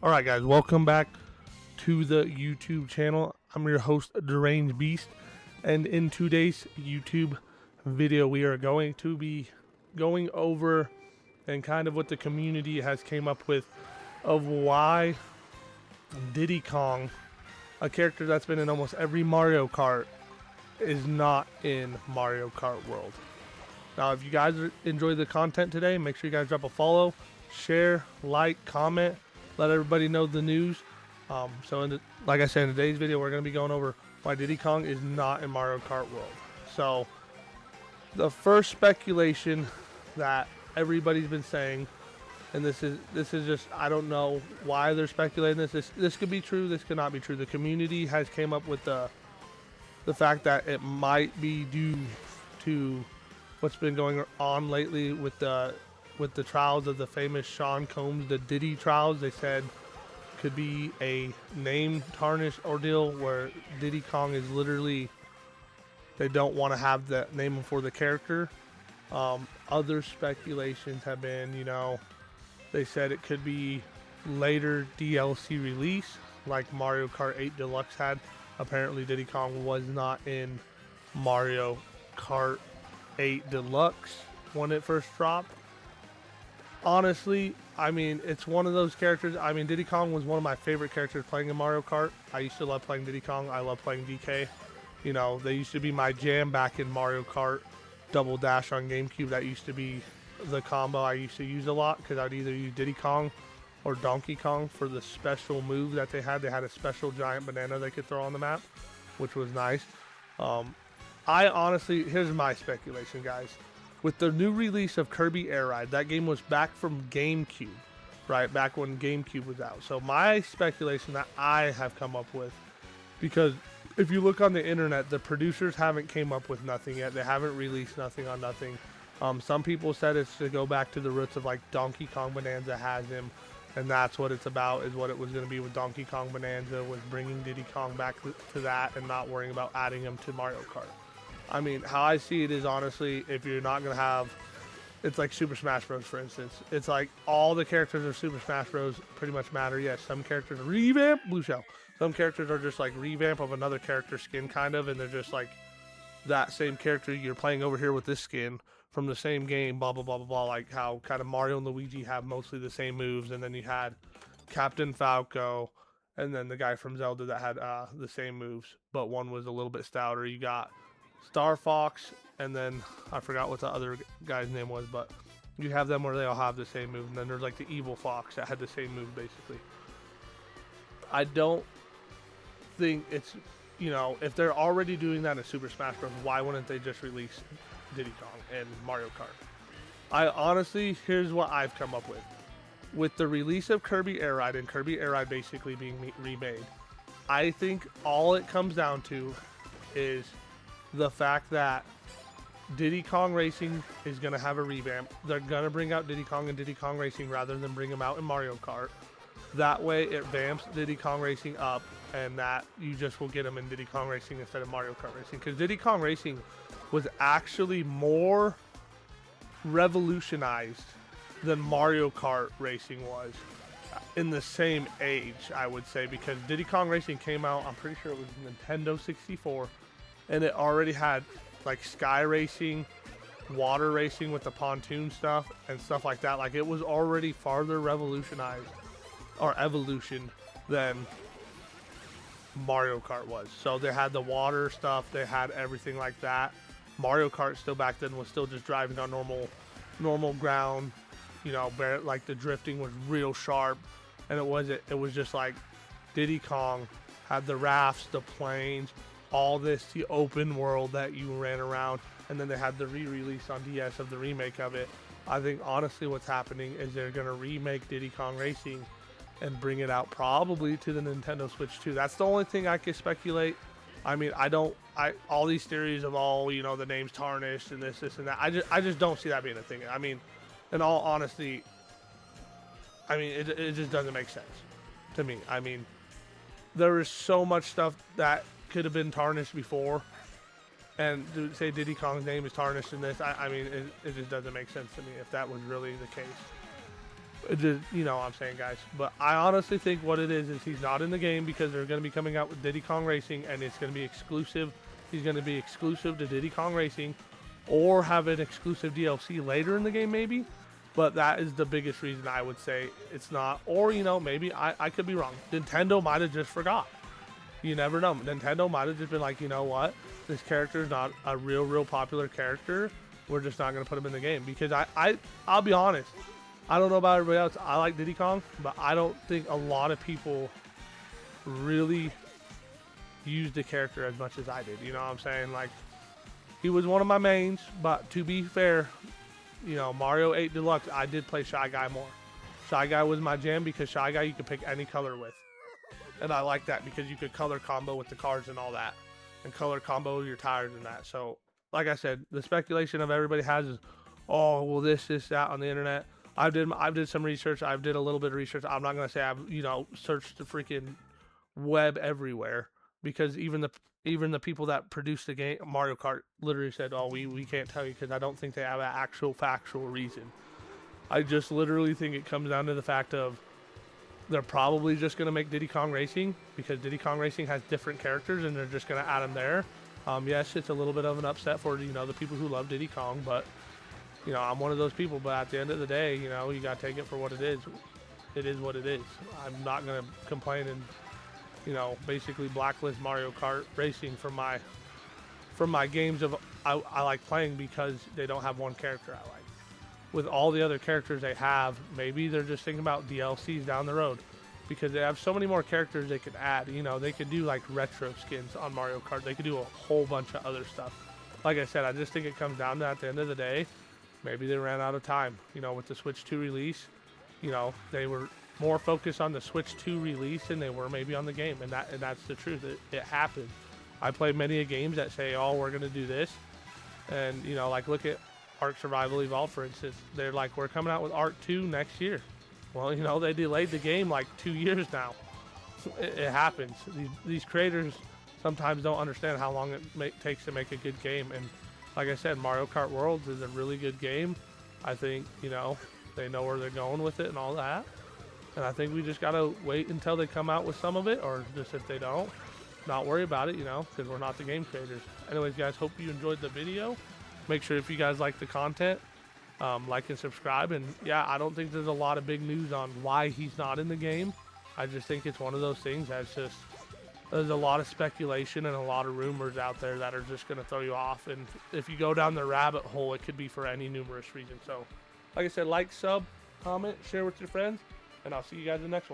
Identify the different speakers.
Speaker 1: Alright guys, welcome back to the YouTube channel. I'm your host, Deranged Beast, and in today's YouTube video we are going to be going over and kind of what the community has came up with of why Diddy Kong, a character that's been in almost every Mario Kart, is not in Mario Kart World. Now if you guys enjoy the content today, make sure you guys drop a follow, share, like, comment, let everybody know the news. Like I said, in today's video, we're going to be going over why Diddy Kong is not in Mario Kart World. So, the first speculation that everybody's been saying, and this is just, I don't know why they're speculating this. This could be true, this could not be true. The community has came up with the fact that it might be due to what's been going on lately with the trials of the famous Sean Combs, the Diddy trials. They said could be a name tarnish ordeal where Diddy Kong is literally, they don't want to have the name for the character. Other speculations have been, they said it could be later DLC release like Mario Kart 8 Deluxe had. Apparently Diddy Kong was not in Mario Kart 8 Deluxe when it first dropped. Honestly, it's one of those characters. Diddy Kong was one of my favorite characters playing in Mario Kart. I used to love playing Diddy Kong. I love playing DK. They used to be my jam back in Mario Kart Double Dash on GameCube. That used to be the combo I used to use a lot because I'd either use Diddy Kong or Donkey Kong for the special move that they had. They had a special giant banana they could throw on the map, which was nice. Here's my speculation, guys. With the new release of Kirby Air Ride, that game was back from GameCube, right? Back when GameCube was out. So my speculation that I have come up with, because if you look on the internet, the producers haven't came up with nothing yet. They haven't released nothing on nothing. Some people said it's to go back to the roots of like Donkey Kong Bonanza has him, and that's what it's about, is what it was going to be with Donkey Kong Bonanza, was bringing Diddy Kong back to that and not worrying about adding him to Mario Kart. How I see it is, honestly, if you're not going to have, it's like Super Smash Bros, for instance. It's like all the characters of Super Smash Bros pretty much matter. Yes, some characters are revamp, Blue Shell. Some characters are just like revamp of another character skin, kind of, and they're just like that same character you're playing over here with this skin from the same game, blah, blah, blah, blah, blah. Like how kind of Mario and Luigi have mostly the same moves, and then you had Captain Falco, and then the guy from Zelda that had the same moves, but one was a little bit stouter. You got Star Fox, and then I forgot what the other guy's name was, but you have them where they all have the same move, and then there's like the evil fox that had the same move basically. I don't think it's, if they're already doing that in Super Smash Bros, why wouldn't they just release Diddy Kong and Mario Kart? Here's what I've come up with. With the release of Kirby Air Ride and Kirby Air Ride basically being remade, I think all it comes down to is the fact that Diddy Kong Racing is going to have a revamp. They're going to bring out Diddy Kong and Diddy Kong Racing rather than bring them out in Mario Kart. That way it vamps Diddy Kong Racing up, and that you just will get them in Diddy Kong Racing instead of Mario Kart Racing. Because Diddy Kong Racing was actually more revolutionized than Mario Kart Racing was in the same age, I would say. Because Diddy Kong Racing came out, I'm pretty sure it was Nintendo 64. And it already had like sky racing, water racing with the pontoon stuff and stuff like that. Like it was already farther revolutionized or evolution than Mario Kart was. So they had the water stuff, they had everything like that. Mario Kart still back then was still just driving on normal ground, like the drifting was real sharp, and it was just like Diddy Kong had the rafts, the planes, all this, the open world that you ran around, and then they had the re-release on DS of the remake of it. I think honestly what's happening is they're going to remake Diddy Kong Racing and bring it out probably to the Nintendo Switch 2. That's the only thing I can speculate. All these theories of the name's tarnished and this and that, I just don't see that being a thing. In all honesty, it just doesn't make sense to me. There is so much stuff that could have been tarnished before, and to say Diddy Kong's name is tarnished in this, it just doesn't make sense to me if that was really the case. You know what I'm saying, guys. But I honestly think what it is he's not in the game because they're going to be coming out with Diddy Kong Racing, and it's going to be exclusive. He's going to be exclusive to Diddy Kong Racing, or have an exclusive DLC later in the game, maybe. But that is the biggest reason I would say it's not. Or, you know, maybe I could be wrong. Nintendo might have just forgot. You never know. Nintendo might have just been like, you know what? This character is not a real popular character. We're just not going to put him in the game. Because I'll be honest. I don't know about everybody else. I like Diddy Kong, but I don't think a lot of people really use the character as much as I did. You know what I'm saying? Like, he was one of my mains, but to be fair, you know, Mario 8 Deluxe, I did play Shy Guy more. Shy Guy was my jam because Shy Guy you could pick any color with. And I like that because you could color combo with the cars and all that. And color combo your tires and that. So, like I said, the speculation of everybody has is, oh, well, this, that on the internet. I did some research. I did a little bit of research. I'm not going to say I've, you know, searched the freaking web everywhere because even the people that produced the game, Mario Kart, literally said, oh, we can't tell you because I don't think they have an actual factual reason. I just literally think it comes down to the fact of they're probably just going to make Diddy Kong Racing because Diddy Kong Racing has different characters and they're just going to add them there. Yes, it's a little bit of an upset for, you know, the people who love Diddy Kong, but, you know, I'm one of those people. But at the end of the day, you know, you got to take it for what it is. It is what it is. I'm not going to complain and, you know, basically blacklist Mario Kart Racing from my games of I like playing because they don't have one character I like. With all the other characters they have, maybe they're just thinking about DLCs down the road because they have so many more characters they could add. You know, they could do like retro skins on Mario Kart. They could do a whole bunch of other stuff. Like I said, I just think it comes down to at the end of the day, maybe they ran out of time. You know, with the Switch 2 release, you know, they were more focused on the Switch 2 release than they were maybe on the game. And that's the truth. It happened. I played many a games that say, oh, we're going to do this. And, you know, like look at Ark Survival Evolved, for instance. They're like, we're coming out with Ark 2 next year. Well, you know, they delayed the game like 2 years now. It happens. These creators sometimes don't understand how long it takes to make a good game. And like I said, Mario Kart Worlds is a really good game. I think, you know, they know where they're going with it and all that. And I think we just got to wait until they come out with some of it, or just if they don't, not worry about it, you know, because we're not the game creators. Anyways, guys, hope you enjoyed the video. Make sure if you guys like the content, like and subscribe. And yeah, I don't think there's a lot of big news on why he's not in the game. I just think it's one of those things that's just, there's a lot of speculation and a lot of rumors out there that are just going to throw you off. And if you go down the rabbit hole, it could be for any numerous reasons. So, like I said, like, sub, comment, share with your friends, and I'll see you guys in the next one.